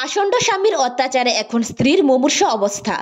পাষণ্ড স্বামীর অত্যাচারে এখন স্ত্রীর মুমূর্ষ অবস্থা।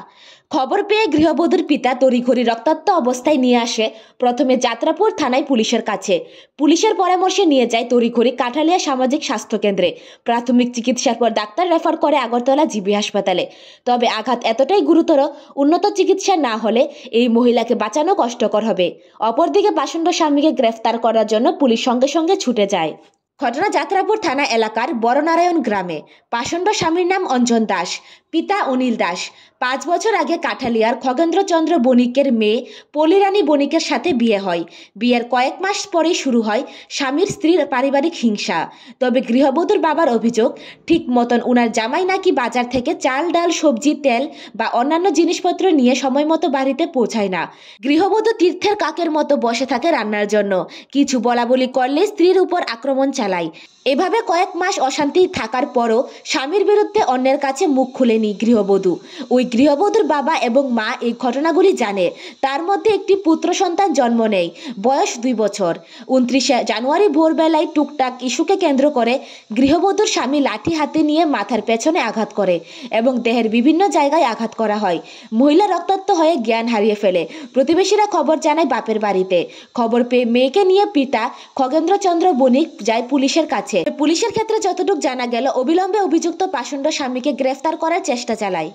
খবর পেয়ে গৃহবধূর পিতা তড়িঘড়ি রক্তাক্ত অবস্থায় নিয়ে আসে প্রথমে যাত্রাপুর থানায় পুলিশের কাছে। পুলিশের পরামর্শে নিয়ে যায় তড়িঘড়ি কাঠালিয়া সামাজিক স্বাস্থ্য কেন্দ্রে। প্রাথমিক চিকিৎসার পর ডাক্তার রেফার করে আগরতলা জিবি হাসপাতালে। তবে আঘাত এতটাই গুরুতর, উন্নত চিকিৎসা না হলে এই মহিলাকে বাঁচানো কষ্টকর হবে। অপরদিকে পাষণ্ড স্বামীকে গ্রেফতার করার জন্য পুলিশ সঙ্গে সঙ্গে ছুটে যায়। ঘটনা যাত্রাপুর থানা এলাকার বড়নারায়ণ গ্রামে। পাষণ্ড স্বামীর নাম অঞ্জন দাস, পিতা অনিল দাস। 5 বছর আগে কাঠালিয়ার খগেন্দ্রচন্দ্র বণিকের মেয়ে পলিরানী বণিকের সাথে বিয়ে হয়। বিয়ের কয়েক মাস পরেই শুরু হয় স্বামীর স্ত্রীর পারিবারিক হিংসা। তবে গৃহবধূর বাবার অভিযোগ, ঠিক মতন উনার জামাই নাকি বাজার থেকে চাল, ডাল, সবজি, তেল বা অন্যান্য জিনিসপত্র নিয়ে সময় মতো বাড়িতে পৌঁছায় না। গৃহবধূ তীর্থের কাকের মতো বসে থাকে রান্নার জন্য। কিছু বলাবলি করলে স্ত্রীর উপর আক্রমণ চালায়। এভাবে কয়েক মাস অশান্তি থাকার পরও স্বামীর বিরুদ্ধে অন্যের কাছে মুখ খুলেনি গৃহবধূ। ওই গৃহবধূর বাবা এবং মা এই ঘটনাগুলি জানে। তার মধ্যে একটি পুত্র সন্তান জন্ম নেয়, বয়স 2 বছর। 29 জানুয়ারি ভোরবেলায় টুকটাক ইস্যুকে কেন্দ্র করে গৃহবধূর স্বামী লাঠি হাতে নিয়ে মাথার পেছনে আঘাত করে এবং দেহের বিভিন্ন জায়গায় আঘাত করা হয়। মহিলা রক্তাক্ত হয়ে জ্ঞান হারিয়ে ফেলে। প্রতিবেশীরা খবর জানায় বাপের বাড়িতে। খবর পেয়ে মেয়েকে নিয়ে পিতা খগেন্দ্রচন্দ্র বণিক যায় পুলিশের কাছে। পুলিশের ক্ষেত্রে যতটুকু জানা গেল, অবিলম্বে অভিযুক্ত পাষণ্ড স্বামীকে গ্রেফতার করার চেষ্টা চালায়।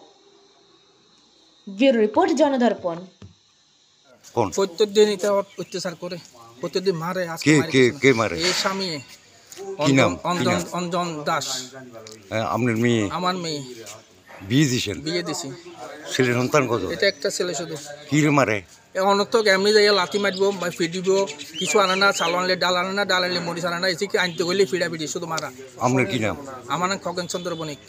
Bureau report, Janadarpan. প্রত্যেকদিন এটা অত্যাচার করে, প্রত্যেকদিন মারে। কে মারে? এই স্বামী কি নাম? অঞ্জন দাস। আপনার মেয়ে? আমার মেয়ে। বিয়ে দিয়েছেন? বিয়ে দিছি। ছেলে সন্তান কত? এটা একটা ছেলে শুধু। কি মারে? অনর্থক এমনি যাই লাঠি মারব বা ফিডিব, কিছু আনে না, চাল আনলে ডাল আনে না, ডাল আনলে মরিচ আনে না, এসে আনতে গেলে ফিডাফিডি শুধু মারা। আপনার কি নাম? আমার নাম খগেন চন্দ্র বণিক।